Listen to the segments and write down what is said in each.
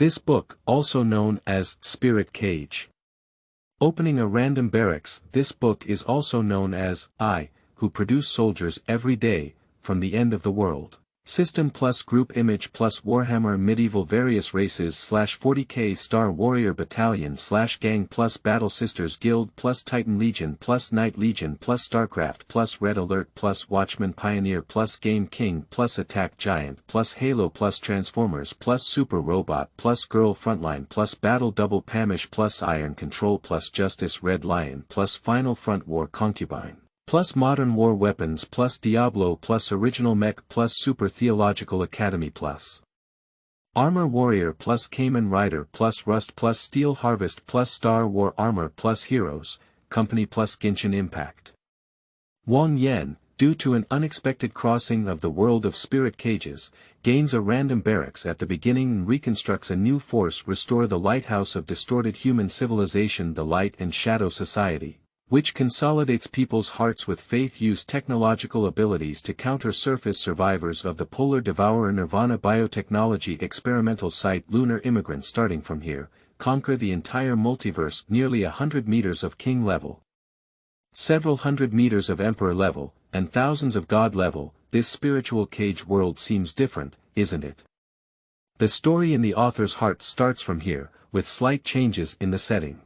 This book, also known as Spirit Cage. Opening a Random Barracks. This book is also known as I, who produce soldiers every day, from the end of the world. System+Group Image+Warhammer Medieval Various Races /40k Star Warrior Battalion /Gang+Battle Sisters Guild+Titan Legion+Knight Legion+StarCraft+Red Alert+Watchman Pioneer+Game King+Attack Giant+Halo+Transformers+Super Robot+Girl Frontline+Battle Double Pamish+Iron Control+Justice Red Lion+Final Front War Concubine. +Modern War Weapons+Diablo+Original Mech+Super Theological Academy+. Armor Warrior+Kamen Rider+Rust+Steel Harvest+Star War Armor+Heroes, Company+Genshin Impact. Wang Yan, due to an unexpected crossing of the world of spirit cages, gains a random barracks at the beginning and reconstructs a new force restore the lighthouse of distorted human civilization the Light and Shadow Society, which consolidates people's hearts with faith use technological abilities to counter surface survivors of the polar devourer Nirvana biotechnology experimental site lunar immigrants starting from here, conquer the entire multiverse nearly 100 meters of king level, several hundred meters of emperor level, and thousands of god level. This spiritual cage world seems different, isn't it? The story in the author's heart starts from here, with slight changes in the setting.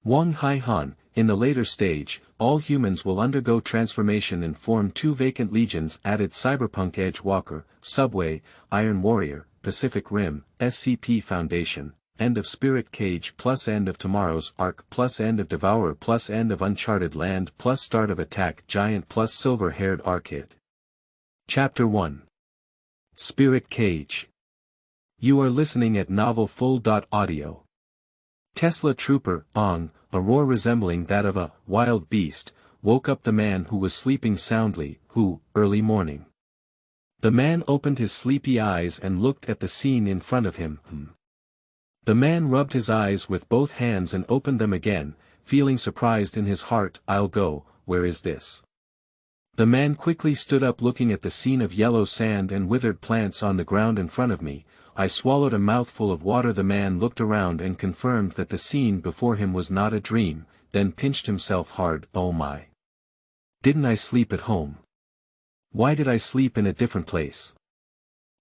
Wang Haihan, in the later stage, all humans will undergo transformation and form two vacant legions added Cyberpunk Edgewalker, Subway, Iron Warrior, Pacific Rim, SCP Foundation, End of Spirit Cage plus End of Tomorrow's Arc plus End of Devourer plus End of Uncharted Land plus Start of Attack Giant plus Silver-Haired Arcade. Chapter 1. Spirit Cage. You are listening at novelfull.audio. Tesla Trooper, Ong, a roar resembling that of a wild beast, woke up the man who was sleeping soundly, early morning. The man opened his sleepy eyes and looked at the scene in front of him. The man rubbed his eyes with both hands and opened them again, feeling surprised in his heart. I'll go, where is this? The man quickly stood up looking at the scene of yellow sand and withered plants on the ground in front of me. I swallowed a mouthful of water. The man looked around and confirmed that the scene before him was not a dream, then pinched himself hard. Oh my! Didn't I sleep at home? Why did I sleep in a different place?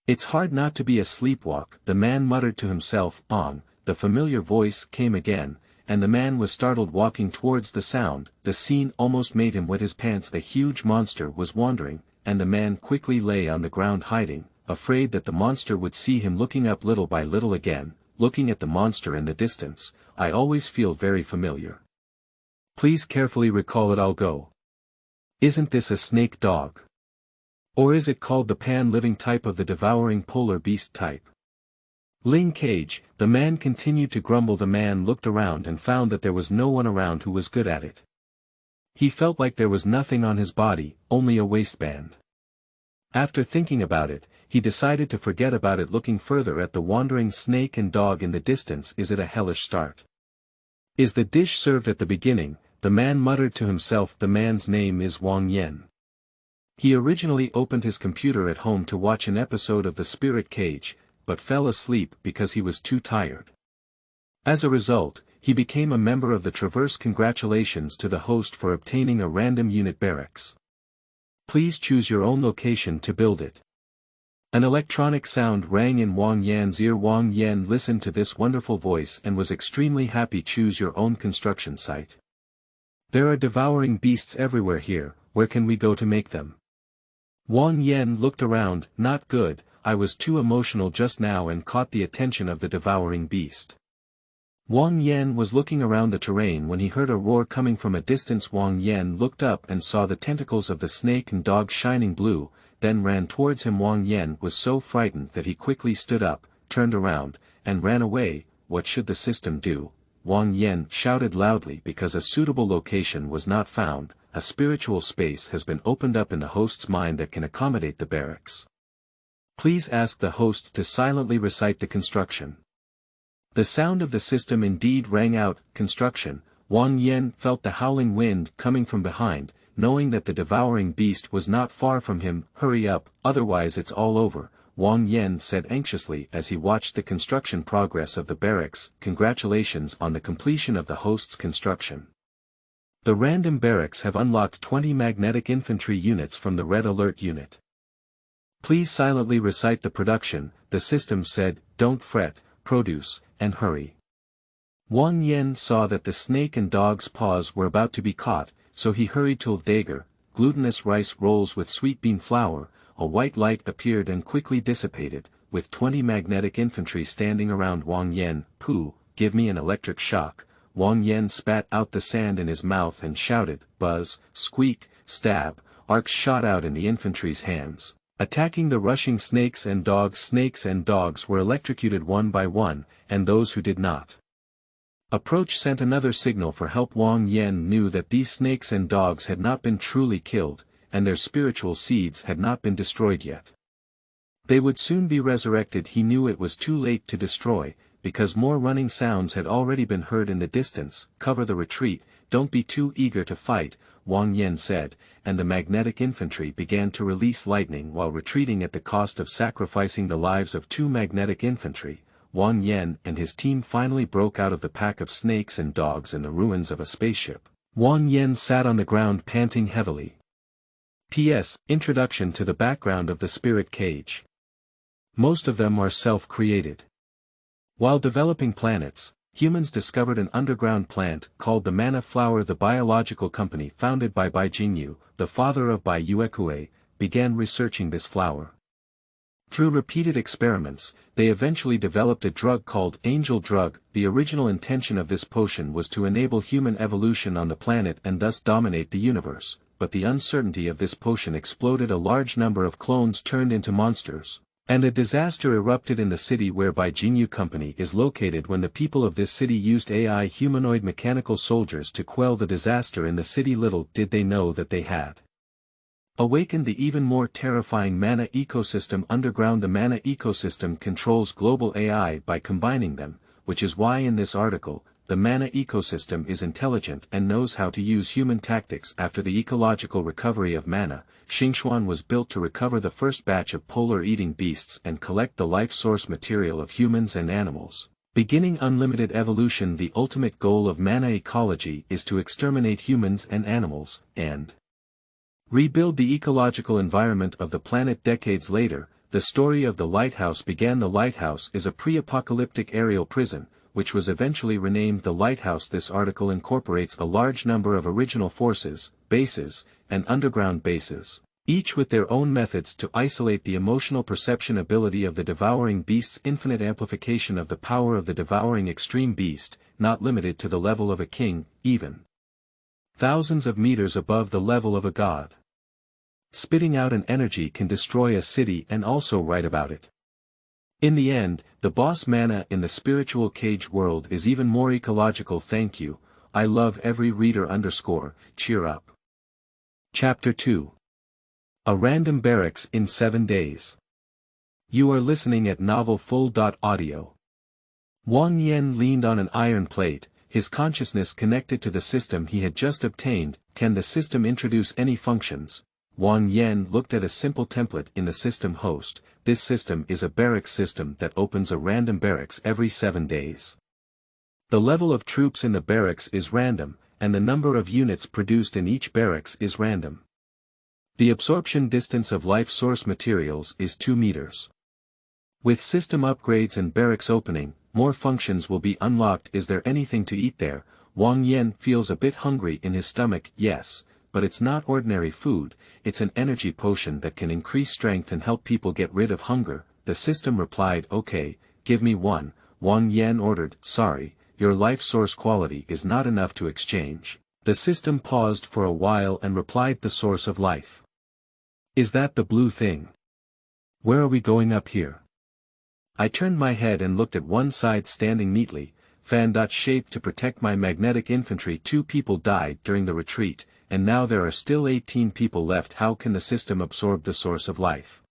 It's hard not to be a sleepwalk, the man muttered to himself. The familiar voice came again, and the man was startled walking towards the sound. The scene almost made him wet his pants. A huge monster was wandering, and the man quickly lay on the ground hiding, afraid that the monster would see him. Looking up little by little again, looking at the monster in the distance. I always feel very familiar. Please carefully recall it. I'll go. Isn't this a snake dog? Or is it called the pan-living type of the devouring polar beast type? Ling Cage, the man continued to grumble. The man looked around and found that there was no one around who was good at it. He felt like there was nothing on his body, only a waistband. After thinking about it, he decided to forget about it. Looking further at the wandering snake and dog in the distance. Is it a hellish start? Is the dish served at the beginning? The man muttered to himself. The man's name is Wang Yan. He originally opened his computer at home to watch an episode of The Spirit Cage, but fell asleep because he was too tired. As a result, he became a member of the Traverse. Congratulations to the host for obtaining a random unit barracks. Please choose your own location to build it. An electronic sound rang in Wang Yan's ear. Wang Yan listened to this wonderful voice and was extremely happy. Choose your own construction site. There are devouring beasts everywhere here. Where can we go to make them? Wang Yan looked around. Not good, I was too emotional just now and caught the attention of the devouring beast. Wang Yan was looking around the terrain when he heard a roar coming from a distance. Wang Yan looked up and saw the tentacles of the snake and dog shining blue, then ran towards him. Wang Yan was so frightened that he quickly stood up, turned around, and ran away. What should the system do? Wang Yan shouted loudly because a suitable location was not found. A spiritual space has been opened up in the host's mind that can accommodate the barracks. Please ask the host to silently recite the construction. The sound of the system indeed rang out. Construction. Wang Yan felt the howling wind coming from behind, knowing that the devouring beast was not far from him. Hurry up, otherwise it's all over. Wang Yan said anxiously as he watched the construction progress of the barracks. Congratulations on the completion of the host's construction. The Random Barracks have unlocked 20 magnetic infantry units from the Red Alert unit. Please silently recite the production, the system said, don't fret, produce, and hurry. Wang Yan saw that the snake and dog's paws were about to be caught, so he hurried to dagger, glutinous rice rolls with sweet bean flour. A white light appeared and quickly dissipated, with 20 magnetic infantry standing around Wang Yan. Pooh, give me an electric shock. Wang Yan spat out the sand in his mouth and shouted, buzz, squeak, stab, arcs shot out in the infantry's hands, attacking the rushing snakes and dogs. Snakes and dogs were electrocuted one by one, and those who did not approach sent another signal for help. Wang Yan knew that these snakes and dogs had not been truly killed, and their spiritual seeds had not been destroyed yet. They would soon be resurrected. He knew it was too late to destroy, because more running sounds had already been heard in the distance. Cover the retreat, don't be too eager to fight, Wang Yan said, and the magnetic infantry began to release lightning while retreating at the cost of sacrificing the lives of 2 magnetic infantry. Wang Yan and his team finally broke out of the pack of snakes and dogs in the ruins of a spaceship. Wang Yan sat on the ground panting heavily. P.S. Introduction to the background of the spirit cage. Most of them are self-created. While developing planets, humans discovered an underground plant called the Mana Flower. The biological company founded by Bai Jingyu, the father of Bai Yuekue, began researching this flower. Through repeated experiments, they eventually developed a drug called Angel Drug. The original intention of this potion was to enable human evolution on the planet and thus dominate the universe, but the uncertainty of this potion exploded. A large number of clones turned into monsters, and a disaster erupted in the city where Bai Jingyu Company is located. When the people of this city used AI humanoid mechanical soldiers to quell the disaster in the city, little did they know that they had awakened the even more terrifying Mana ecosystem underground. The Mana ecosystem controls global AI by combining them, which is why in this article, the Mana ecosystem is intelligent and knows how to use human tactics. After the ecological recovery of Mana, Xingxuan was built to recover the first batch of polar-eating beasts and collect the life source material of humans and animals. Beginning unlimited evolution. The ultimate goal of Mana ecology is to exterminate humans and animals, and rebuild the ecological environment of the planet. Decades later, the story of the lighthouse began. The lighthouse is a pre-apocalyptic aerial prison, which was eventually renamed the Lighthouse. This article incorporates a large number of original forces, bases, and underground bases, each with their own methods to isolate the emotional perception ability of the devouring beasts. Infinite amplification of the power of the devouring extreme beast, not limited to the level of a king, even thousands of meters above the level of a god. Spitting out an energy can destroy a city and also write about it. In the end, the boss Mana in the spiritual cage world is even more ecological. Thank you, I love every reader _ cheer up. Chapter 2. A Random Barracks in 7 days. You are listening at novelfull.audio. Wang Yan leaned on an iron plate, his consciousness connected to the system he had just obtained. Can the system introduce any functions? Wang Yan looked at a simple template in the system host. This system is a barracks system that opens a random barracks every 7 days. The level of troops in the barracks is random, and the number of units produced in each barracks is random. The absorption distance of life source materials is 2 meters. With system upgrades and barracks opening, more functions will be unlocked. Is there anything to eat there? Wang Yan feels a bit hungry in his stomach. Yes, but it's not ordinary food, it's an energy potion that can increase strength and help people get rid of hunger. The system replied, okay, give me one. Wang Yan ordered. Sorry, your life source quality is not enough to exchange. The system paused for a while and replied, the source of life. Is that the blue thing? Where are we going up here? I turned my head and looked at one side. Standing neatly, fan-shaped to protect my magnetic infantry. 2 people died during the retreat, and now there are still 18 people left. How can the system absorb the source of life?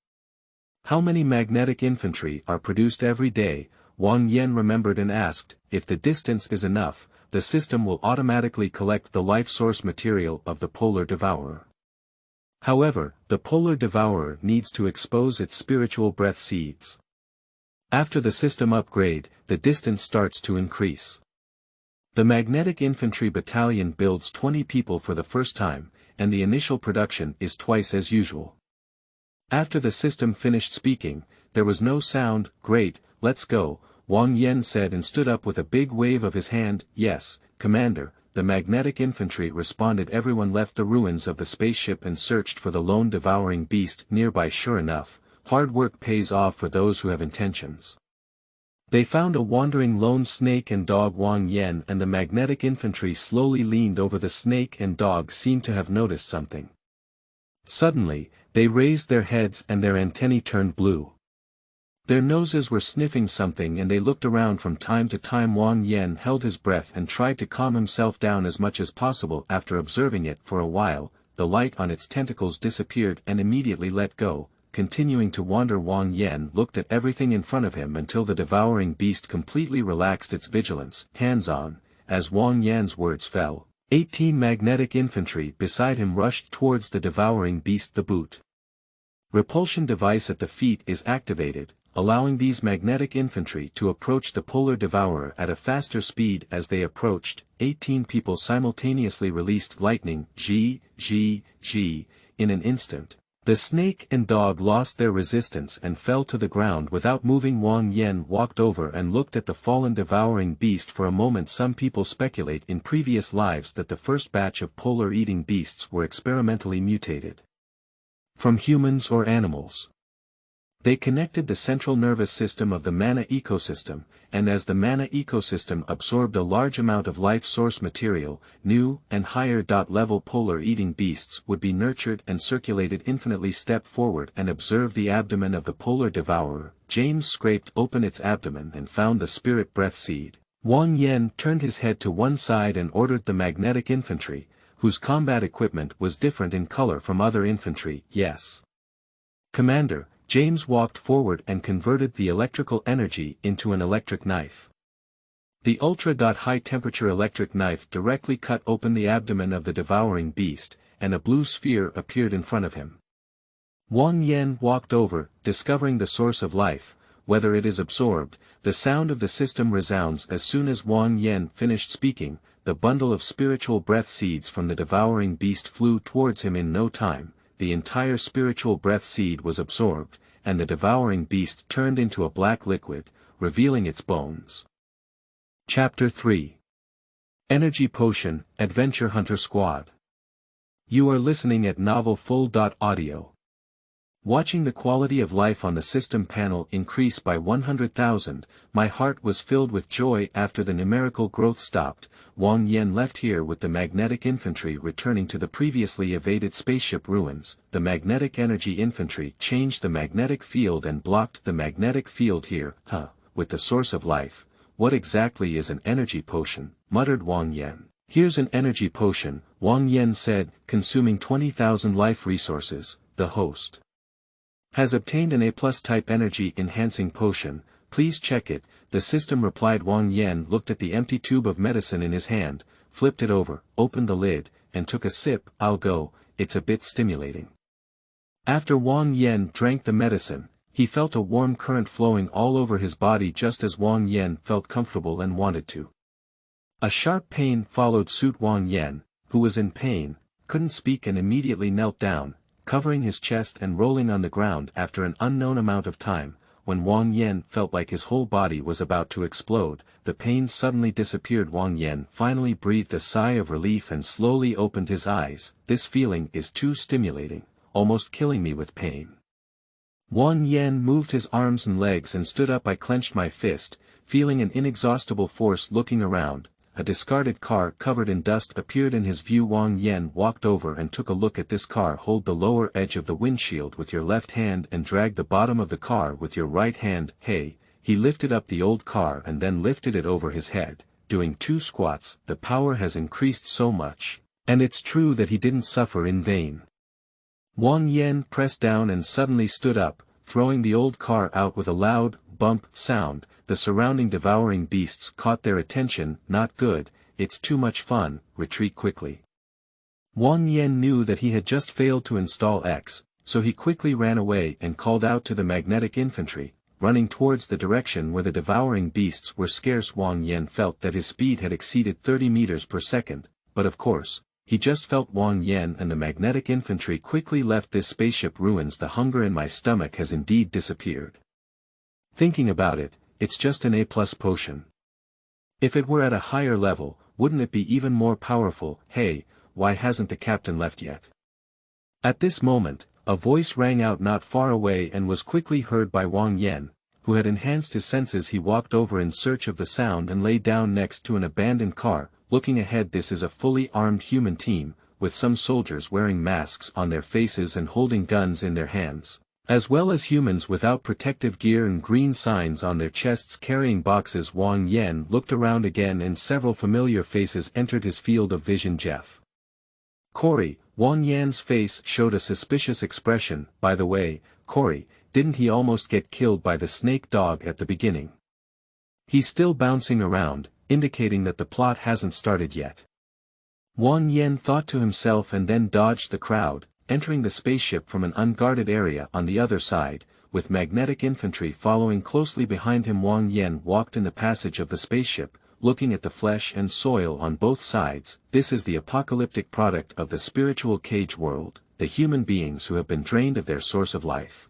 How many magnetic infantry are produced every day? Wang Yan remembered and asked. If the distance is enough, the system will automatically collect the life source material of the polar devourer. However, the Polar Devourer needs to expose its spiritual breath seeds. After the system upgrade, the distance starts to increase. The Magnetic Infantry Battalion builds 20 people for the first time, and the initial production is twice as usual. After the system finished speaking, there was no sound. "Great, let's go," Wang Yen said and stood up with a big wave of his hand. "Yes, Commander," the Magnetic Infantry responded. Everyone left the ruins of the spaceship and searched for the lone devouring beast nearby. Sure enough, hard work pays off for those who have intentions. They found a wandering lone snake and dog. Wang Yen and the Magnetic Infantry slowly leaned over. The snake and dog seemed to have noticed something. Suddenly, they raised their heads and their antennae turned blue. Their noses were sniffing something and they looked around from time to time. Wang Yen held his breath and tried to calm himself down as much as possible. After observing it for a while, the light on its tentacles disappeared and immediately let go. Continuing to wander, Wang Yen looked at everything in front of him until the devouring beast completely relaxed its vigilance. "Hands on," as Wang Yan's words fell. 18 magnetic infantry beside him rushed towards the devouring beast. The boot repulsion device at the feet is activated, allowing these magnetic infantry to approach the Polar Devourer at a faster speed. As they approached, 18 people simultaneously released lightning, G, in an instant. The snake and dog lost their resistance and fell to the ground without moving. Wang Yen walked over and looked at the fallen devouring beast for a moment. Some people speculate in previous lives that the first batch of polar-eating beasts were experimentally mutated from humans or animals. They connected the central nervous system of the mana ecosystem, and as the mana ecosystem absorbed a large amount of life source material, new and higher level polar eating beasts would be nurtured and circulated infinitely. Step forward and observe the abdomen of the Polar Devourer. James scraped open its abdomen and found the spirit breath seed. Wang Yen turned his head to one side and ordered the magnetic infantry, whose combat equipment was different in color from other infantry. "Yes, Commander." James walked forward and converted the electrical energy into an electric knife. The ultra-high-temperature electric knife directly cut open the abdomen of the devouring beast, and a blue sphere appeared in front of him. Wang Yen walked over, discovering the source of life. Whether it is absorbed, the sound of the system resounds. As soon as Wang Yen finished speaking, the bundle of spiritual breath seeds from the devouring beast flew towards him. In no time, the entire spiritual breath seed was absorbed, and the devouring beast turned into a black liquid, revealing its bones. Chapter 3. Energy Potion, Adventure Hunter Squad. You are listening at Novel Full.audio. Watching the quality of life on the system panel increase by 100,000, my heart was filled with joy. After the numerical growth stopped, Wang Yen left here with the magnetic infantry returning to the previously evaded spaceship ruins. The magnetic energy infantry changed the magnetic field and blocked the magnetic field here. With the source of life, what exactly is an energy potion? Muttered Wang Yen. Here's an energy potion, Wang Yen said, consuming 20,000 life resources. The host has obtained an A+ type energy enhancing potion. Please check it. The system replied. Wang Yen looked at the empty tube of medicine in his hand, flipped it over, opened the lid, and took a sip. I'll go, it's a bit stimulating. After Wang Yen drank the medicine, he felt a warm current flowing all over his body just as Wang Yen felt comfortable and wanted to. A sharp pain followed suit. Wang Yen, who was in pain, couldn't speak and immediately knelt down, covering his chest and rolling on the ground. After an unknown amount of time, when Wang Yen felt like his whole body was about to explode, the pain suddenly disappeared. Wang Yen finally breathed a sigh of relief and slowly opened his eyes. This feeling is too stimulating, almost killing me with pain. Wang Yen moved his arms and legs and stood up. I clenched my fist, feeling an inexhaustible force. Looking around, a discarded car covered in dust appeared in his view. Wang Yen walked over and took a look at this car. Hold the lower edge of the windshield with your left hand and drag the bottom of the car with your right hand. Hey, he lifted up the old car and then lifted it over his head, doing 2 squats. The power has increased so much, and it's true that he didn't suffer in vain. Wang Yen pressed down and suddenly stood up, throwing the old car out with a loud bump sound. The surrounding devouring beasts caught their attention. Not good, it's too much fun, retreat quickly. Wang Yan knew that he had just failed to install X, so he quickly ran away and called out to the magnetic infantry, running towards the direction where the devouring beasts were scarce. Wang Yan felt that his speed had exceeded 30 meters per second, but of course, he just felt Wang Yan and the magnetic infantry quickly left this spaceship ruins. The hunger in my stomach has indeed disappeared. Thinking about it, it's just an A+ potion. If it were at a higher level, wouldn't it be even more powerful? Hey, why hasn't the captain left yet? At this moment, a voice rang out not far away and was quickly heard by Wang Yan, who had enhanced his senses. He walked over in search of the sound and lay down next to an abandoned car, looking ahead. This is a fully armed human team, with some soldiers wearing masks on their faces and holding guns in their hands, as well as humans without protective gear and green signs on their chests carrying boxes. Wang Yan looked around again and several familiar faces entered his field of vision. Jeff Corey. Wang Yan's face showed a suspicious expression. By the way, Corey, didn't he almost get killed by the snake dog at the beginning? He's still bouncing around, indicating that the plot hasn't started yet. Wang Yan thought to himself and then dodged the crowd, entering the spaceship from an unguarded area on the other side, with magnetic infantry following closely behind him. Wang Yan walked in the passage of the spaceship, looking at the flesh and soil on both sides. This is the apocalyptic product of the spiritual cage world, the human beings who have been drained of their source of life.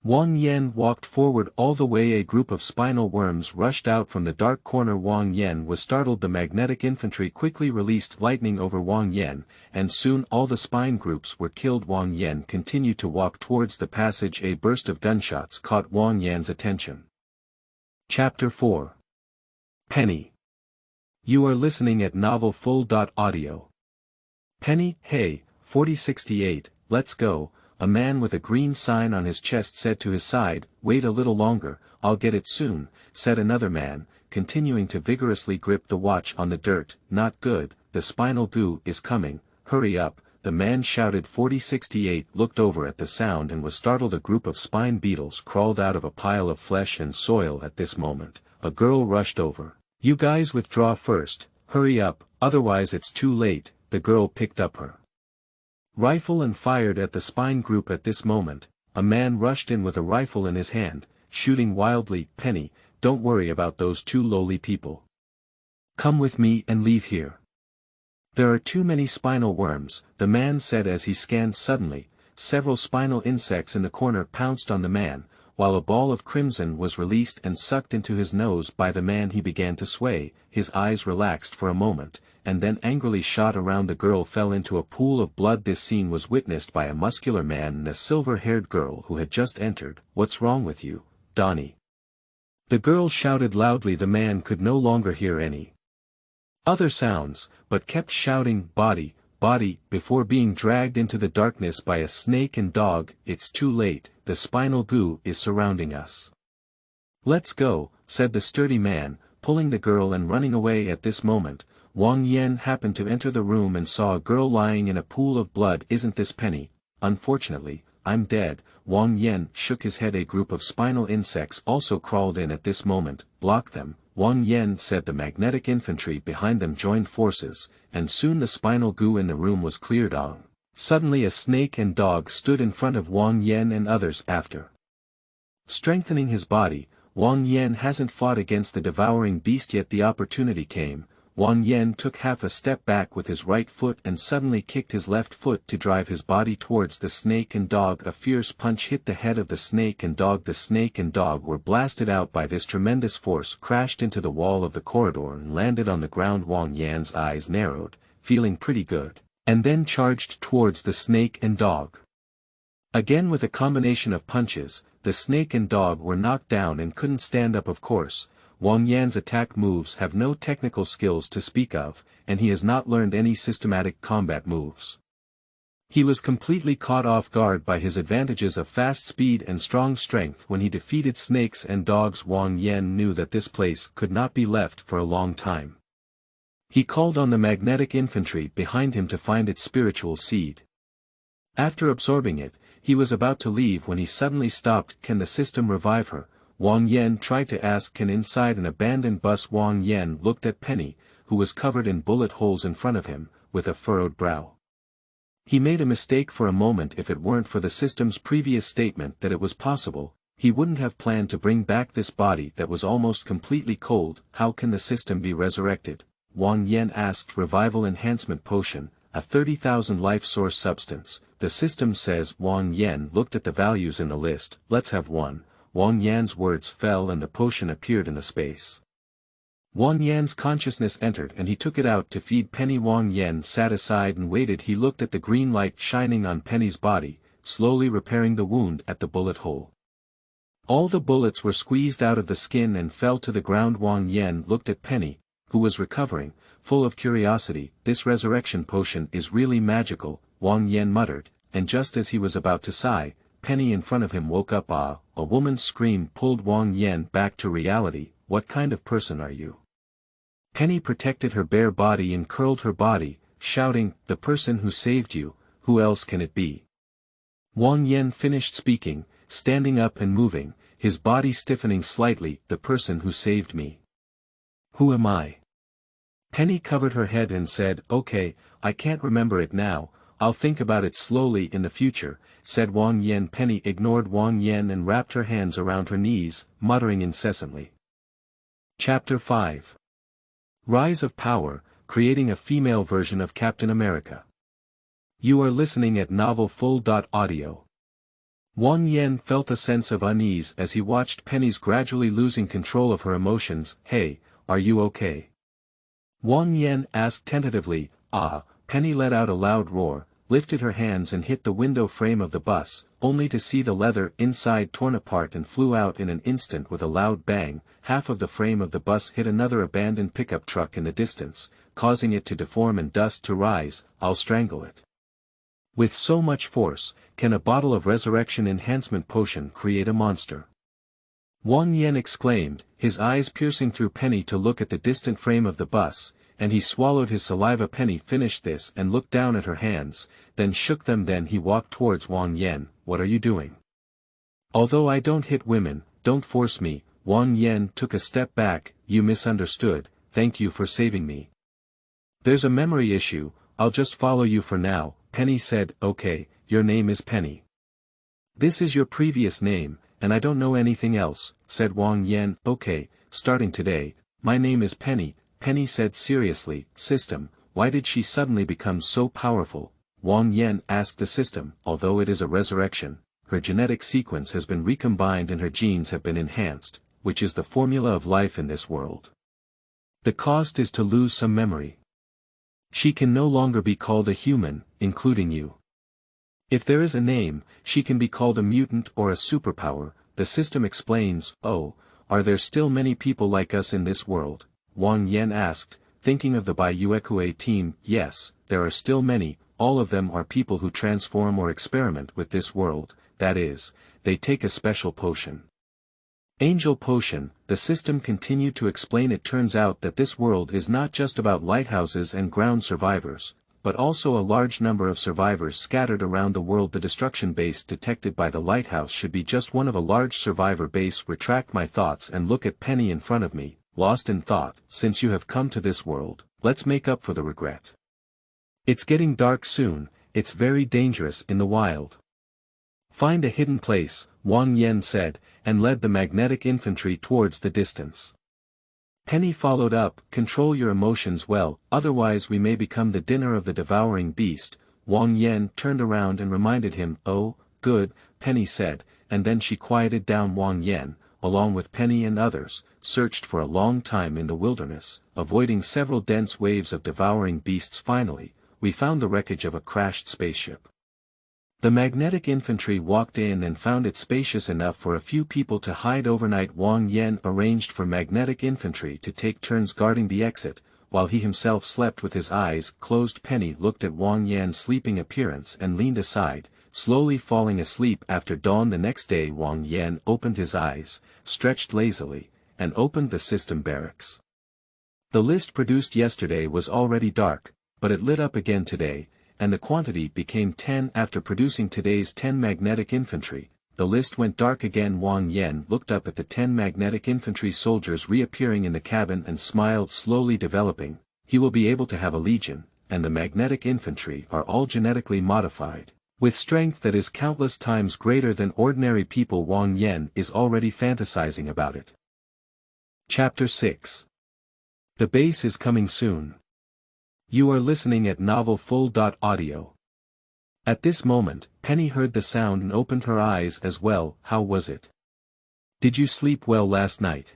Wang Yan walked forward all the way. A group of spinal worms rushed out from the dark corner. Wang Yan was startled. The magnetic infantry quickly released lightning over Wang Yan, and soon all the spine groups were killed. Wang Yan continued to walk towards the passage. A burst of gunshots caught Wang Yan's attention. Chapter 4. Penny. You are listening at novelfull.audio. Penny, hey, 4068, let's go, a man with a green sign on his chest said to his side. Wait a little longer, I'll get it soon, said another man, continuing to vigorously grip the watch on the dirt. Not good, the spinal goo is coming, hurry up, the man shouted. 4068 looked over at the sound and was startled. A group of spine beetles crawled out of a pile of flesh and soil. At this moment, a girl rushed over. You guys withdraw first, hurry up, otherwise it's too late. The girl picked up her rifle and fired at the spine group. At this moment, a man rushed in with a rifle in his hand, shooting wildly. Penny, don't worry about those two lowly people. Come with me and leave here. There are too many spinal worms, the man said as he scanned. Suddenly, several spinal insects in the corner pounced on the man, while a ball of crimson was released and sucked into his nose by the man. He began to sway, his eyes relaxed for a moment, and then angrily shot around. The girl fell into a pool of blood. This scene was witnessed by a muscular man and a silver-haired girl who had just entered. What's wrong with you, Donnie? The girl shouted loudly. The man could no longer hear any other sounds, but kept shouting, body, body, before being dragged into the darkness by a snake and dog. It's too late, the spinal goo is surrounding us. Let's go, said the sturdy man, pulling the girl and running away. At this moment, Wang Yan happened to enter the room and saw a girl lying in a pool of blood. Isn't this Penny? Unfortunately, I'm dead. Wang Yan shook his head. A group of spinal insects also crawled in at this moment. Block them, Wang Yan said. The magnetic infantry behind them joined forces, and soon the spinal goo in the room was cleared out. Suddenly a snake and dog stood in front of Wang Yan and others. After strengthening his body, Wang Yan hasn't fought against the devouring beast yet. The opportunity came. Wang Yan took half a step back with his right foot and suddenly kicked his left foot to drive his body towards the snake and dog. A fierce punch hit the head of the snake and dog. The snake and dog were blasted out by this tremendous force, crashed into the wall of the corridor and landed on the ground. Wang Yan's eyes narrowed, feeling pretty good, and then charged towards the snake and dog. Again, with a combination of punches, the snake and dog were knocked down and couldn't stand up. Of course, Wang Yan's attack moves have no technical skills to speak of, and he has not learned any systematic combat moves. He was completely caught off guard by his advantages of fast speed and strong strength when he defeated snakes and dogs. Wang Yan knew that this place could not be left for a long time. He called on the magnetic infantry behind him to find its spiritual seed. After absorbing it, he was about to leave when he suddenly stopped. Can the system revive her? Wang Yan tried to ask. Can inside an abandoned bus? Wang Yan looked at Penny, who was covered in bullet holes in front of him, with a furrowed brow. He made a mistake for a moment. If it weren't for the system's previous statement that it was possible, he wouldn't have planned to bring back this body that was almost completely cold. How can the system be resurrected? Wang Yan asked. Revival enhancement potion, a 30,000 life source substance. The system says. Wang Yan looked at the values in the list. Let's have one. Wang Yan's words fell and the potion appeared in the space. Wang Yan's consciousness entered and he took it out to feed Penny. Wang Yan sat aside and waited. He looked at the green light shining on Penny's body, slowly repairing the wound at the bullet hole. All the bullets were squeezed out of the skin and fell to the ground. Wang Yan looked at Penny, who was recovering, full of curiosity. This resurrection potion is really magical, Wang Yan muttered, and just as he was about to sigh, Penny in front of him woke up. Ah! A woman's scream pulled Wang Yan back to reality. What kind of person are you? Penny protected her bare body and curled her body, shouting, the person who saved you, who else can it be? Wang Yan finished speaking, standing up and moving, his body stiffening slightly. The person who saved me. Who am I? Penny covered her head and said, okay, I can't remember it now, I'll think about it slowly in the future, said Wang Yan. Penny ignored Wang Yan and wrapped her hands around her knees, muttering incessantly. Chapter 5. Rise of Power, creating a female version of Captain America. You are listening at novelfull.audio. Wang Yan felt a sense of unease as he watched Penny's gradually losing control of her emotions. Hey, are you okay? Wang Yan asked tentatively. Ah! Penny let out a loud roar, lifted her hands and hit the window frame of the bus, only to see the leather inside torn apart and flew out in an instant with a loud bang. Half of the frame of the bus hit another abandoned pickup truck in the distance, causing it to deform and dust to rise. I'll strangle it. With so much force, can a bottle of resurrection enhancement potion create a monster? Wang Yan exclaimed, his eyes piercing through Penny to look at the distant frame of the bus, and he swallowed his saliva. Penny finished this and looked down at her hands, then shook them. Then he walked towards Wang Yan. What are you doing? Although I don't hit women, don't force me. Wang Yan took a step back. You misunderstood, thank you for saving me. There's a memory issue, I'll just follow you for now, Penny said. Okay, your name is Penny. This is your previous name, and I don't know anything else, said Wang Yan. Okay, starting today, my name is Penny, Penny said seriously. System, why did she suddenly become so powerful? Wang Yan asked the system. Although it is a resurrection, her genetic sequence has been recombined and her genes have been enhanced, which is the formula of life in this world. The cost is to lose some memory. She can no longer be called a human, including you. If there is a name, she can be called a mutant or a superpower, the system explains. Oh, are there still many people like us in this world? Wang Yan asked, thinking of the Baiuekue team. Yes, there are still many, all of them are people who transform or experiment with this world, that is, they take a special potion. Angel Potion, the system continued to explain. It turns out that this world is not just about lighthouses and ground survivors, but also a large number of survivors scattered around the world. The destruction base detected by the lighthouse should be just one of a large survivor base. Retract my thoughts and look at Penny in front of me, lost in thought. Since you have come to this world, let's make up for the regret. It's getting dark soon, it's very dangerous in the wild. Find a hidden place, Wang Yan said, and led the magnetic infantry towards the distance. Penny followed up. Control your emotions well, otherwise we may become the dinner of the devouring beast. Wang Yan turned around and reminded him. Oh, good, Penny said, and then she quieted down. Wang Yan, along with Penny and others, searched for a long time in the wilderness, avoiding several dense waves of devouring beasts. Finally, we found the wreckage of a crashed spaceship. The magnetic infantry walked in and found it spacious enough for a few people to hide overnight. Wang Yan arranged for magnetic infantry to take turns guarding the exit, while he himself slept with his eyes closed. Penny looked at Wang Yan's sleeping appearance and leaned aside, slowly falling asleep. After dawn the next day, Wang Yan opened his eyes, stretched lazily, and opened the system barracks. The list produced yesterday was already dark, but it lit up again today, and the quantity became 10 after producing today's 10 magnetic infantry. The list went dark again. Wang Yan looked up at the 10 magnetic infantry soldiers reappearing in the cabin and smiled. Slowly developing, he will be able to have a legion, and the magnetic infantry are all genetically modified, with strength that is countless times greater than ordinary people. Wang Yan is already fantasizing about it. Chapter 6. The base is coming soon. You are listening at Novel Full.audio. At this moment, Penny heard the sound and opened her eyes as well. How was it? Did you sleep well last night?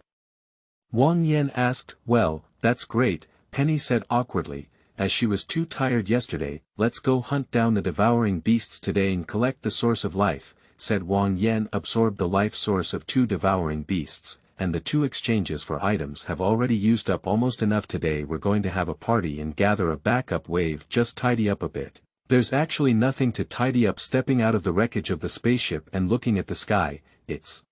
Wang Yan asked. Well, that's great, Penny said awkwardly, as she was too tired yesterday. Let's go hunt down the devouring beasts today and collect the source of life, said Wang Yan. Absorbed the life source of 2 devouring beasts, and the 2 exchanges for items have already used up almost enough today. We're going to have a party and gather a backup wave. Just tidy up a bit. There's actually nothing to tidy up. Stepping out of the wreckage of the spaceship and looking at the sky, it's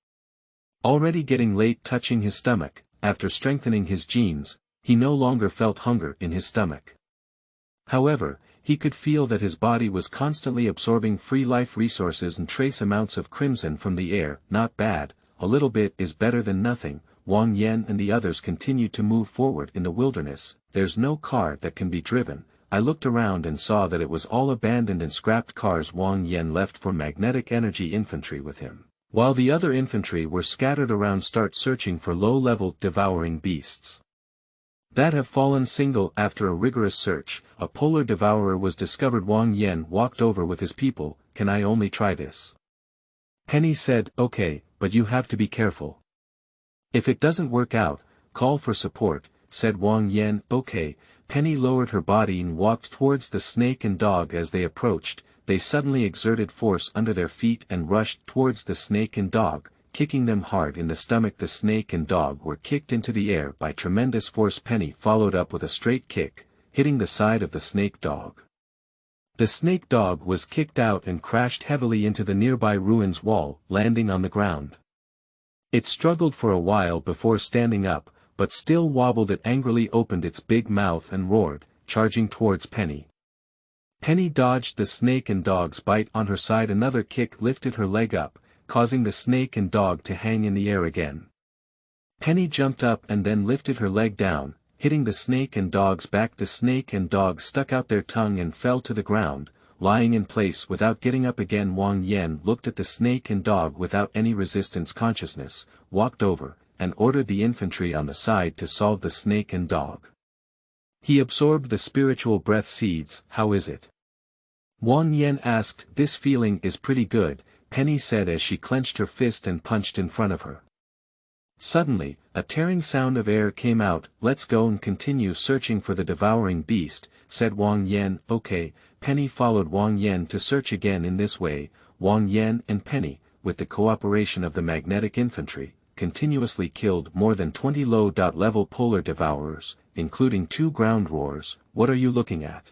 already getting late. Touching his stomach, after strengthening his genes, he no longer felt hunger in his stomach. However, he could feel that his body was constantly absorbing free life resources and trace amounts of crimson from the air. Not bad, a little bit is better than nothing. Wang Yan and the others continued to move forward in the wilderness. There's no car that can be driven. I looked around and saw that it was all abandoned and scrapped cars. Wang Yan left for magnetic energy infantry with him, while the other infantry were scattered around. Start searching for low-level devouring beasts that have fallen single. After a rigorous search, a polar devourer was discovered. Wang Yan walked over with his people. Can I only try this? Penny said. Okay, but you have to be careful. If it doesn't work out, call for support, said Wang Yan. Okay. Penny lowered her body and walked towards the snake and dog. As they approached, they suddenly exerted force under their feet and rushed towards the snake and dog, kicking them hard in the stomach. The snake and dog were kicked into the air by tremendous force. Penny followed up with a straight kick, hitting the side of the snake dog. The snake dog was kicked out and crashed heavily into the nearby ruins wall, landing on the ground. It struggled for a while before standing up, but still wobbled. It angrily opened its big mouth and roared, charging towards Penny. Penny dodged the snake and dog's bite on her side. Another kick lifted her leg up, causing the snake and dog to hang in the air again. Penny jumped up and then lifted her leg down, hitting the snake and dog's back. The snake and dog stuck out their tongue and fell to the ground, lying in place without getting up again. Wang Yan looked at the snake and dog without any resistance consciousness, walked over, and ordered the infantry on the side to solve the snake and dog. He absorbed the spiritual breath seeds. How is it? Wang Yan asked. This feeling is pretty good, Penny said as she clenched her fist and punched in front of her. Suddenly, a tearing sound of air came out. Let's go and continue searching for the devouring beast, said Wang Yan. Okay. Penny followed Wang Yan to search again. In this way, Wang Yan and Penny, with the cooperation of the magnetic infantry, continuously killed more than 20 low-level polar devourers, including 2 ground roars. What are you looking at?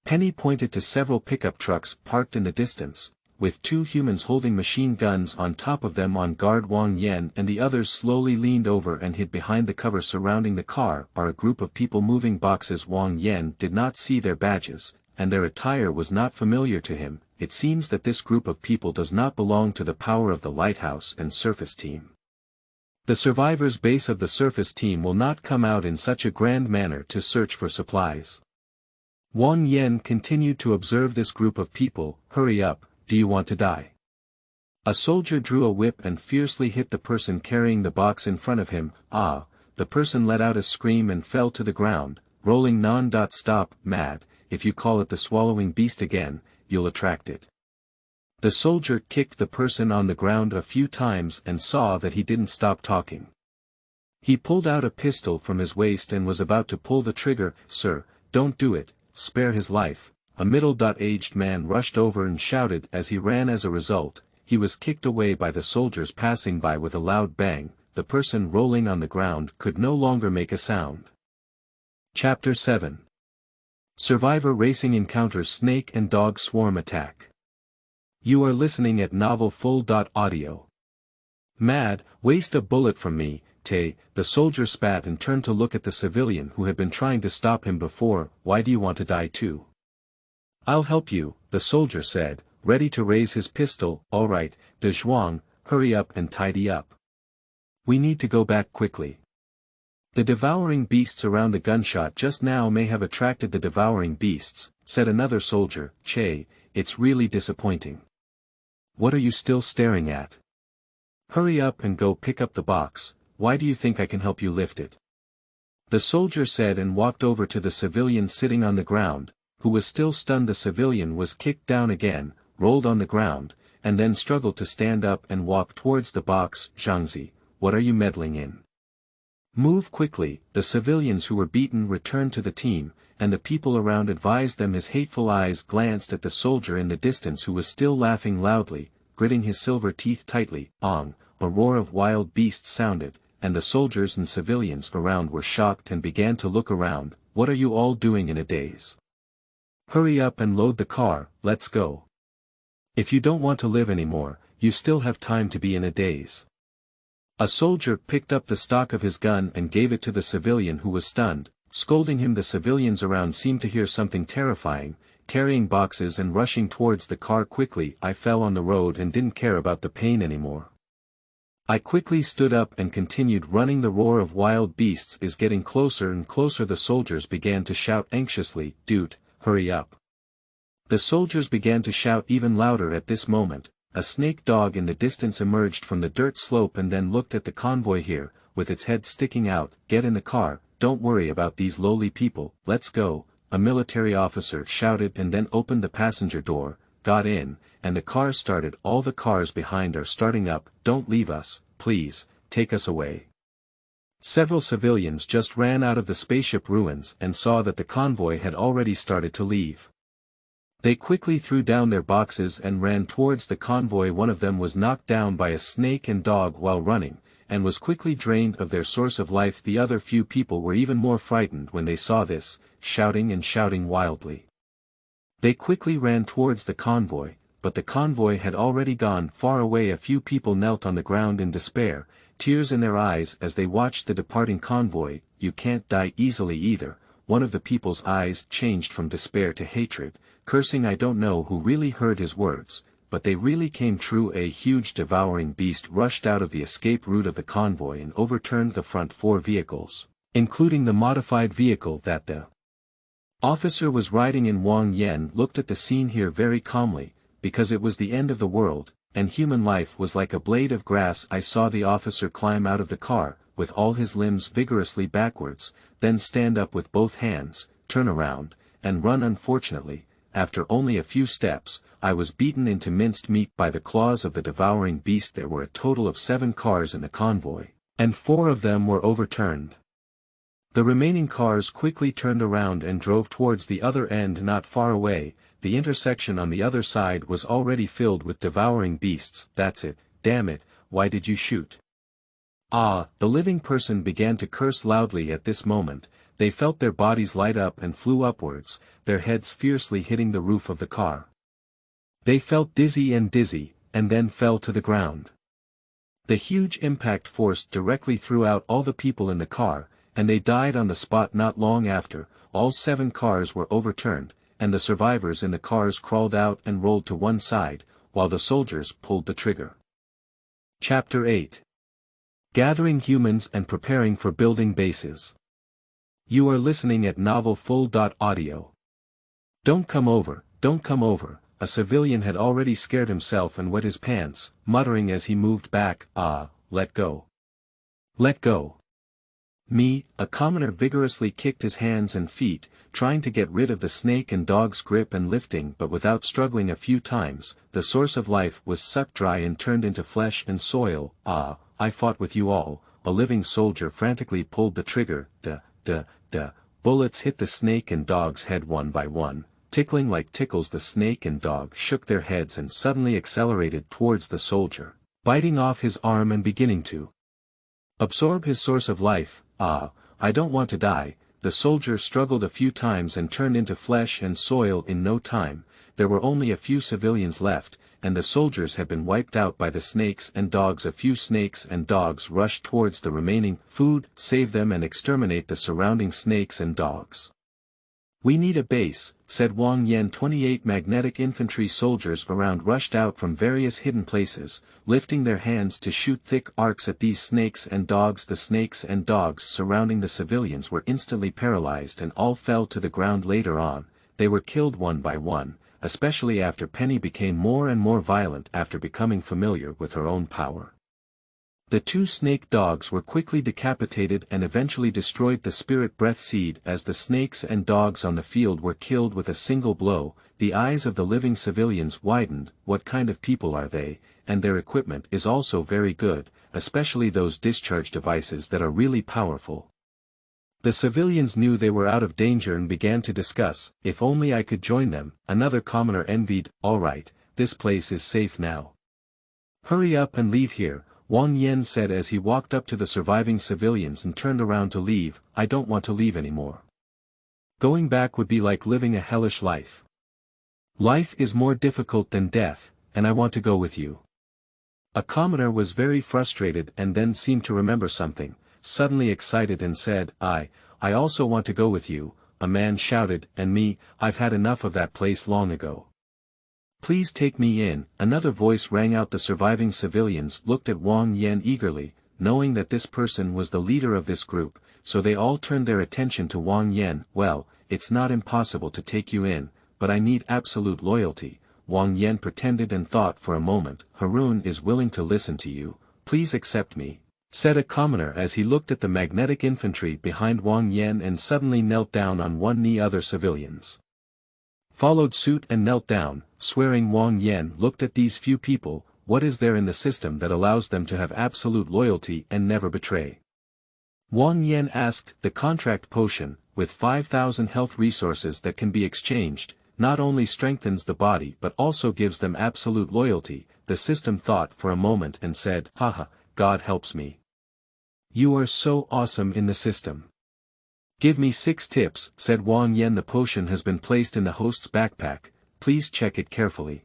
Penny pointed to several pickup trucks parked in the distance, with 2 humans holding machine guns on top of them on guard. Wang Yan and the others slowly leaned over and hid behind the cover surrounding the car. Are a group of people moving boxes. Wang Yan did not see their badges, and their attire was not familiar to him. It seems that this group of people does not belong to the power of the Lighthouse and Surface Team. The survivors' base of the Surface Team will not come out in such a grand manner to search for supplies. Wang Yan continued to observe this group of people. Hurry up, do you want to die? A soldier drew a whip and fiercely hit the person carrying the box in front of him. Ah! The person let out a scream and fell to the ground, rolling non-stop. Mad, if you call it the swallowing beast again, you'll attract it. The soldier kicked the person on the ground a few times and saw that he didn't stop talking. He pulled out a pistol from his waist and was about to pull the trigger. Sir, don't do it, spare his life. A middle-aged man rushed over and shouted as he ran. As a result, he was kicked away by the soldiers passing by with a loud bang. The person rolling on the ground could no longer make a sound. Chapter 7. Survivor Racing encounters snake and dog swarm attack. You are listening at Novel Full.audio. Mad, waste a bullet from me, Tay, the soldier spat and turned to look at the civilian who had been trying to stop him before. Why do you want to die too? I'll help you, the soldier said, ready to raise his pistol. All right, De Zhuang, hurry up and tidy up. We need to go back quickly. The devouring beasts around the gunshot just now may have attracted the devouring beasts, said another soldier. Che, it's really disappointing. What are you still staring at? Hurry up and go pick up the box. Why do you think I can help you lift it? The soldier said and walked over to the civilian sitting on the ground, who was still stunned. The civilian was kicked down again, rolled on the ground, and then struggled to stand up and walk towards the box. Zhangzi, what are you meddling in? Move quickly. The civilians who were beaten returned to the team, and the people around advised them. His hateful eyes glanced at the soldier in the distance who was still laughing loudly, gritting his silver teeth tightly. Ong, a roar of wild beasts sounded, and the soldiers and civilians around were shocked and began to look around. What are you all doing in a daze? Hurry up and load the car, let's go. If you don't want to live anymore, you still have time to be in a daze. A soldier picked up the stock of his gun and gave it to the civilian who was stunned, scolding him. The civilians around seemed to hear something terrifying, carrying boxes and rushing towards the car quickly. I fell on the road and didn't care about the pain anymore. I quickly stood up and continued running. The roar of wild beasts is getting closer and closer. The soldiers began to shout anxiously, dude, hurry up. The soldiers began to shout even louder at this moment. A snake dog in the distance emerged from the dirt slope and then looked at the convoy here, with its head sticking out. Get in the car, don't worry about these lowly people, let's go, a military officer shouted and then opened the passenger door, got in, and the car started. All the cars behind are starting up. Don't leave us, please, take us away. Several civilians just ran out of the spaceship ruins and saw that the convoy had already started to leave. They quickly threw down their boxes and ran towards the convoy. One of them was knocked down by a snake and dog while running, and was quickly drained of their source of life. The other few people were even more frightened when they saw this, shouting and shouting wildly. They quickly ran towards the convoy, but the convoy had already gone far away. A few people knelt on the ground in despair, tears in their eyes as they watched the departing convoy. You can't die easily either. One of the people's eyes changed from despair to hatred, cursing. I don't know who really heard his words, but they really came true. A huge devouring beast rushed out of the escape route of the convoy and overturned the front 4 vehicles, including the modified vehicle that the officer was riding in. Wang Yan looked at the scene here very calmly, because it was the end of the world, and human life was like a blade of grass. I saw the officer climb out of the car, with all his limbs vigorously backwards, then stand up with both hands, turn around, and run. Unfortunately, after only a few steps, I was beaten into minced meat by the claws of the devouring beast. There were a total of 7 cars in the convoy, and 4 of them were overturned. The remaining cars quickly turned around and drove towards the other end. Not far away, the intersection on the other side was already filled with devouring beasts. That's it, damn it, why did you shoot? Ah, the living person began to curse loudly at this moment. They felt their bodies light up and flew upwards, their heads fiercely hitting the roof of the car. They felt dizzy, and then fell to the ground. The huge impact force directly threw out all the people in the car, and they died on the spot. Not long after, all 7 cars were overturned, and the survivors in the cars crawled out and rolled to one side, while the soldiers pulled the trigger. Chapter 8. Gathering humans and preparing for building bases. You are listening at novelfull.audio. Don't come over, a civilian had already scared himself and wet his pants, muttering as he moved back. Ah, let go. Let go. Me, a commoner vigorously kicked his hands and feet, trying to get rid of the snake and dog's grip and lifting, but without struggling a few times, the source of life was sucked dry and turned into flesh and soil. Ah, I fought with you all. A living soldier frantically pulled the trigger. The bullets hit the snake and dog's head one by one, tickling like tickles. The snake and dog shook their heads and suddenly accelerated towards the soldier, biting off his arm and beginning to absorb his source of life. Ah, I don't want to die. The soldier struggled a few times and turned into flesh and soil in no time. There were only a few civilians left, and the soldiers had been wiped out by the snakes and dogs. A few snakes and dogs rushed towards the remaining food, save them and exterminate the surrounding snakes and dogs. "We need a base," said Wang Yan. 28 magnetic infantry soldiers around rushed out from various hidden places, lifting their hands to shoot thick arcs at these snakes and dogs. The snakes and dogs surrounding the civilians were instantly paralyzed and all fell to the ground. Later on, they were killed one by one, especially after Penny became more and more violent after becoming familiar with her own power. The two snake dogs were quickly decapitated and eventually destroyed the spirit breath seed as the snakes and dogs on the field were killed with a single blow. The eyes of the living civilians widened. What kind of people are they? And their equipment is also very good, especially those discharge devices that are really powerful. The civilians knew they were out of danger and began to discuss, "If only I could join them," another commoner envied. "All right, this place is safe now. Hurry up and leave here," Wang Yan said as he walked up to the surviving civilians and turned around to leave. "I don't want to leave anymore. Going back would be like living a hellish life. Life is more difficult than death, and I want to go with you." A commoner was very frustrated and then seemed to remember something, suddenly excited and said, I also want to go with you," a man shouted. "And me, I've had enough of that place long ago. Please take me in," another voice rang out. The surviving civilians looked at Wang Yan eagerly, knowing that this person was the leader of this group, so they all turned their attention to Wang Yan. "Well, it's not impossible to take you in, but I need absolute loyalty," Wang Yan pretended and thought for a moment. "Harun is willing to listen to you, please accept me," said a commoner as he looked at the magnetic infantry behind Wang Yan and suddenly knelt down on one knee. Other civilians followed suit and knelt down, swearing. Wang Yan looked at these few people. What is there in the system that allows them to have absolute loyalty and never betray? Wang Yan asked. "The contract potion, with 5,000 health resources that can be exchanged, not only strengthens the body but also gives them absolute loyalty." The system thought for a moment and said, "Haha, God helps me. You are so awesome in the system. Give me 6 tips," said Wang Yan. "The potion has been placed in the host's backpack, please check it carefully."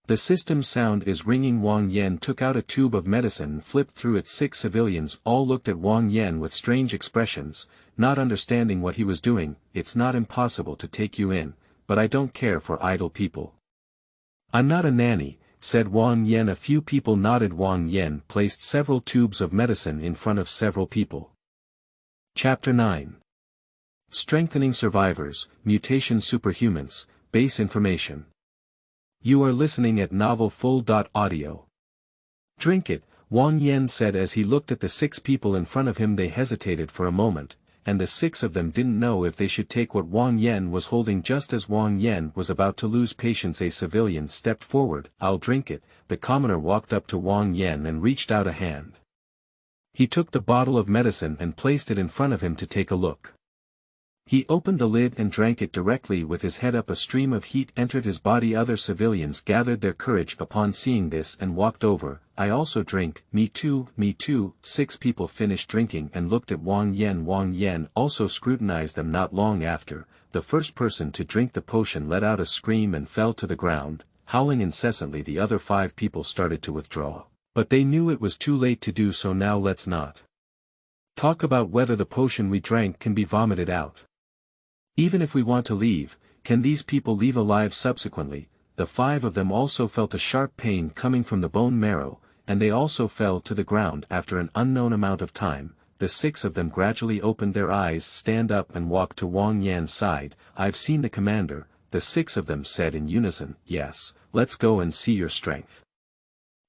The system's sound is ringing. Wang Yan took out a tube of medicine and flipped through it. 6 civilians all looked at Wang Yan with strange expressions, not understanding what he was doing. "It's not impossible to take you in, but I don't care for idle people. I'm not a nanny," said Wang Yan. A few people nodded. Wang Yan placed several tubes of medicine in front of several people. Chapter 9. Strengthening Survivors, Mutation. Superhumans, Base Information. You are listening at novelfull.audio. "Drink it," Wang Yan said as he looked at the 6 people in front of him. They hesitated for a moment, and the 6 of them didn't know if they should take what Wang Yan was holding. Just as Wang Yan was about to lose patience, a civilian stepped forward. "I'll drink it." The commoner walked up to Wang Yan and reached out a hand. He took the bottle of medicine and placed it in front of him to take a look. He opened the lid and drank it directly with his head up. A stream of heat entered his body. Other civilians gathered their courage upon seeing this and walked over. "I also drink." Me too, me too." 6 people finished drinking and looked at Wang Yan. Wang Yan also scrutinized them. Not long after, the first person to drink the potion let out a scream and fell to the ground, howling incessantly. The other 5 people started to withdraw, but they knew it was too late to do so now. "Let's not talk about whether the potion we drank can be vomited out. Even if we want to leave, can these people leave alive?" Subsequently, the 5 of them also felt a sharp pain coming from the bone marrow, and they also fell to the ground. After an unknown amount of time, the 6 of them gradually opened their eyes, stand up and walked to Wang Yan's side. "I've seen the commander," the 6 of them said in unison. "Yes, let's go and see your strength."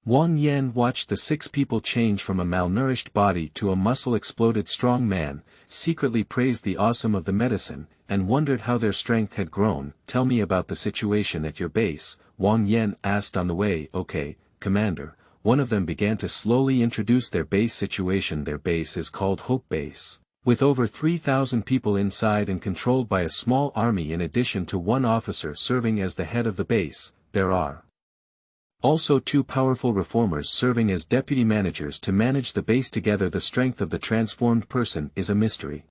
Wang Yan watched the 6 people change from a malnourished body to a muscle-exploded strong man, secretly praised the awesome of the medicine, and wondered how their strength had grown. "Tell me about the situation at your base," Wang Yan asked on the way. "Okay, Commander." One of them began to slowly introduce their base situation. Their base is called Hope Base, with over 3,000 people inside and controlled by a small army. In addition to 1 officer serving as the head of the base, there are also 2 powerful reformers serving as deputy managers to manage the base together. The strength of the transformed person is a mystery.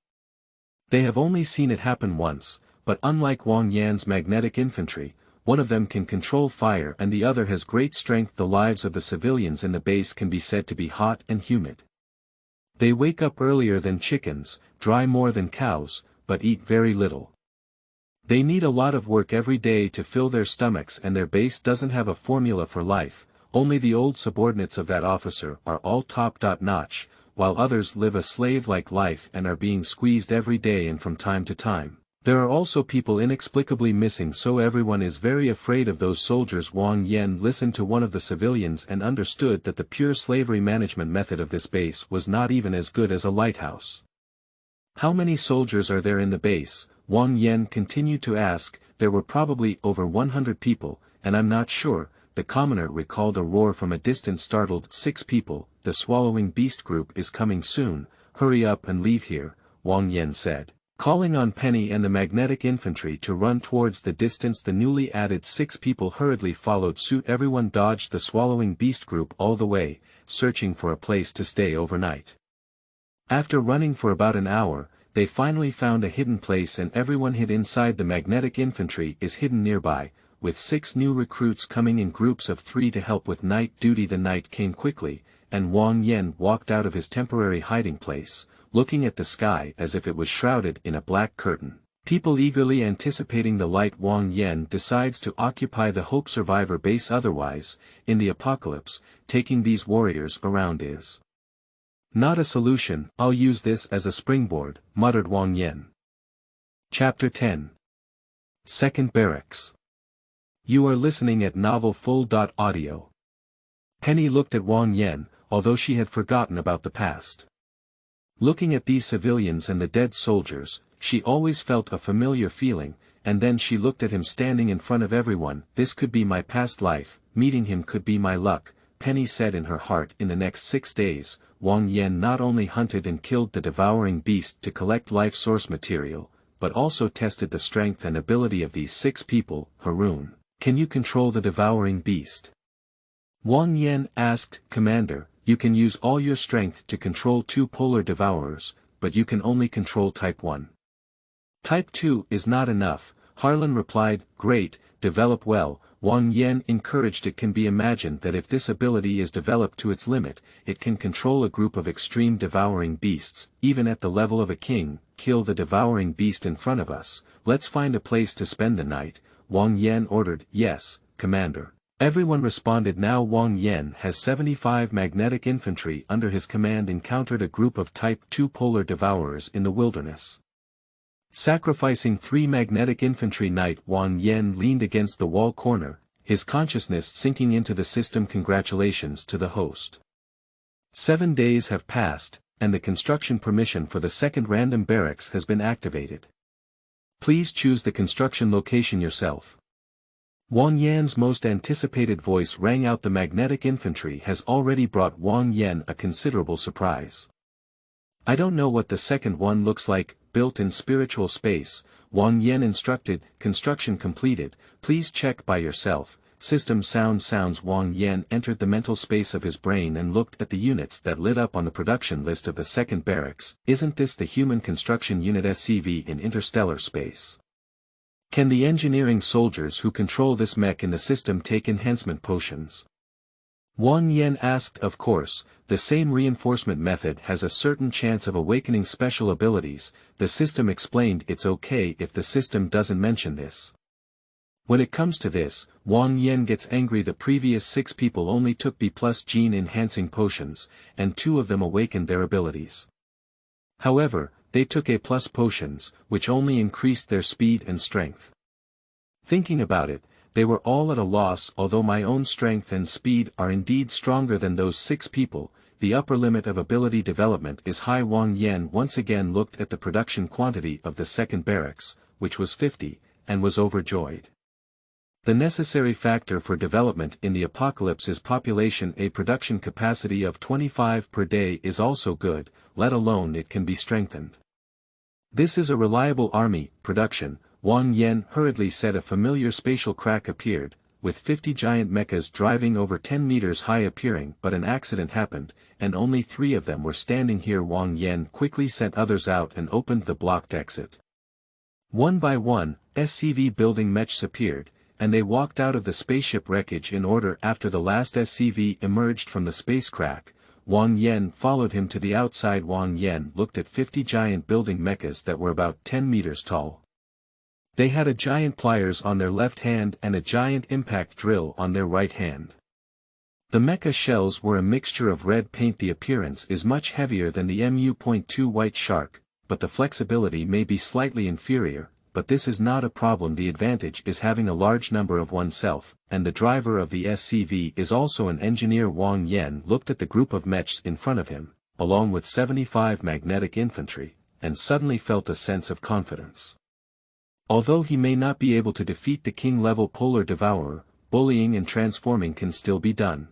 They have only seen it happen once, but unlike Wang Yan's magnetic infantry, one of them can control fire and the other has great strength. The lives of the civilians in the base can be said to be hot and humid. They wake up earlier than chickens, dry more than cows, but eat very little. They need a lot of work every day to fill their stomachs, and their base doesn't have a formula for life. Only the old subordinates of that officer are all top-notch, while others live a slave-like life and are being squeezed every day and from time to time. There are also people inexplicably missing, so everyone is very afraid of those soldiers. Wang Yan listened to one of the civilians and understood that the pure slavery management method of this base was not even as good as a lighthouse. How many soldiers are there in the base? Wang Yan continued to ask. There were probably over 100 people, and I'm not sure. The commoner recalled a roar from a distance, startled. 6 people, the swallowing beast group is coming soon, hurry up and leave here, Wang Yan said. Calling on Penny and the magnetic infantry to run towards the distance, the newly added 6 people hurriedly followed suit. Everyone dodged the swallowing beast group all the way, searching for a place to stay overnight. After running for about an hour, they finally found a hidden place, and everyone hid inside. The magnetic infantry is hidden nearby, with 6 new recruits coming in groups of 3 to help with night duty. The night came quickly, and Wang Yan walked out of his temporary hiding place, looking at the sky as if it was shrouded in a black curtain. People eagerly anticipating the light. Wang Yan decides to occupy the Hope Survivor base. Otherwise, in the apocalypse, taking these warriors around is not a solution. I'll use this as a springboard, muttered Wang Yan. Chapter 10. Second Barracks. You are listening at novelfull.audio. Penny looked at Wang Yan, although she had forgotten about the past. Looking at these civilians and the dead soldiers, she always felt a familiar feeling, and then she looked at him standing in front of everyone. This could be my past life, meeting him could be my luck, Penny said in her heart. In the next 6 days, Wang Yan not only hunted and killed the devouring beast to collect life source material, but also tested the strength and ability of these 6 people. Haroon, can you control the devouring beast? Wang Yan asked. Commander, you can use all your strength to control 2 polar devourers, but you can only control Type 1. Type 2 is not enough, Harlan replied. Great, develop well. Wang Yan encouraged. It can be imagined that if this ability is developed to its limit, it can control a group of extreme devouring beasts, even at the level of a king. Kill the devouring beast in front of us. Let's find a place to spend the night, Wang Yan ordered. Yes, Commander. Everyone responded. Now Wang Yan has 75 magnetic infantry under his command. Encountered a group of Type 2 polar devourers in the wilderness. Sacrificing 3 magnetic infantry. Night. Wang Yan leaned against the wall corner, his consciousness sinking into the system. Congratulations to the host. 7 days have passed, and the construction permission for the second random barracks has been activated. Please choose the construction location yourself. Wang Yan's most anticipated voice rang out. The magnetic infantry has already brought Wang Yan a considerable surprise. I don't know what the second one looks like. Built in spiritual space, Wang Yan instructed. Construction completed, please check by yourself. System sounds. Wang Yan entered the mental space of his brain and looked at the units that lit up on the production list of the second barracks. Isn't this the human construction unit SCV in interstellar space? Can the engineering soldiers who control this mech in the system take enhancement potions? Wang Yan asked. Of course, the same reinforcement method has a certain chance of awakening special abilities. The system explained. It's okay if the system doesn't mention this. When it comes to this, Wang Yan gets angry. The previous 6 people only took B+ gene enhancing potions, and 2 of them awakened their abilities. However, they took A+ potions, which only increased their speed and strength. Thinking about it, they were all at a loss. Although my own strength and speed are indeed stronger than those 6 people, the upper limit of ability development is high. Wang Yan once again looked at the production quantity of the second barracks, which was 50, and was overjoyed. The necessary factor for development in the apocalypse is population. A production capacity of 25 per day is also good, let alone it can be strengthened. This is a reliable army. Production, Wang Yan hurriedly said. A familiar spatial crack appeared, with 50 giant mechas driving over 10 meters high appearing. But an accident happened, and only 3 of them were standing here. Wang Yan quickly sent others out and opened the blocked exit. One by one, SCV building mechs appeared, and they walked out of the spaceship wreckage in order. After the last SCV emerged from the space crack, Wang Yan followed him to the outside. Wang Yan looked at 50 giant building mechas that were about 10 meters tall. They had a giant pliers on their left hand and a giant impact drill on their right hand. The mecha shells were a mixture of red paint. The appearance is much heavier than the MU.2 White Shark, but the flexibility may be slightly inferior, but this is not a problem. The advantage is having a large number of oneself, and the driver of the SCV is also an engineer. Wang Yan looked at the group of mechs in front of him, along with 75 magnetic infantry, and suddenly felt a sense of confidence. Although he may not be able to defeat the king-level polar devourer, bullying and transforming can still be done.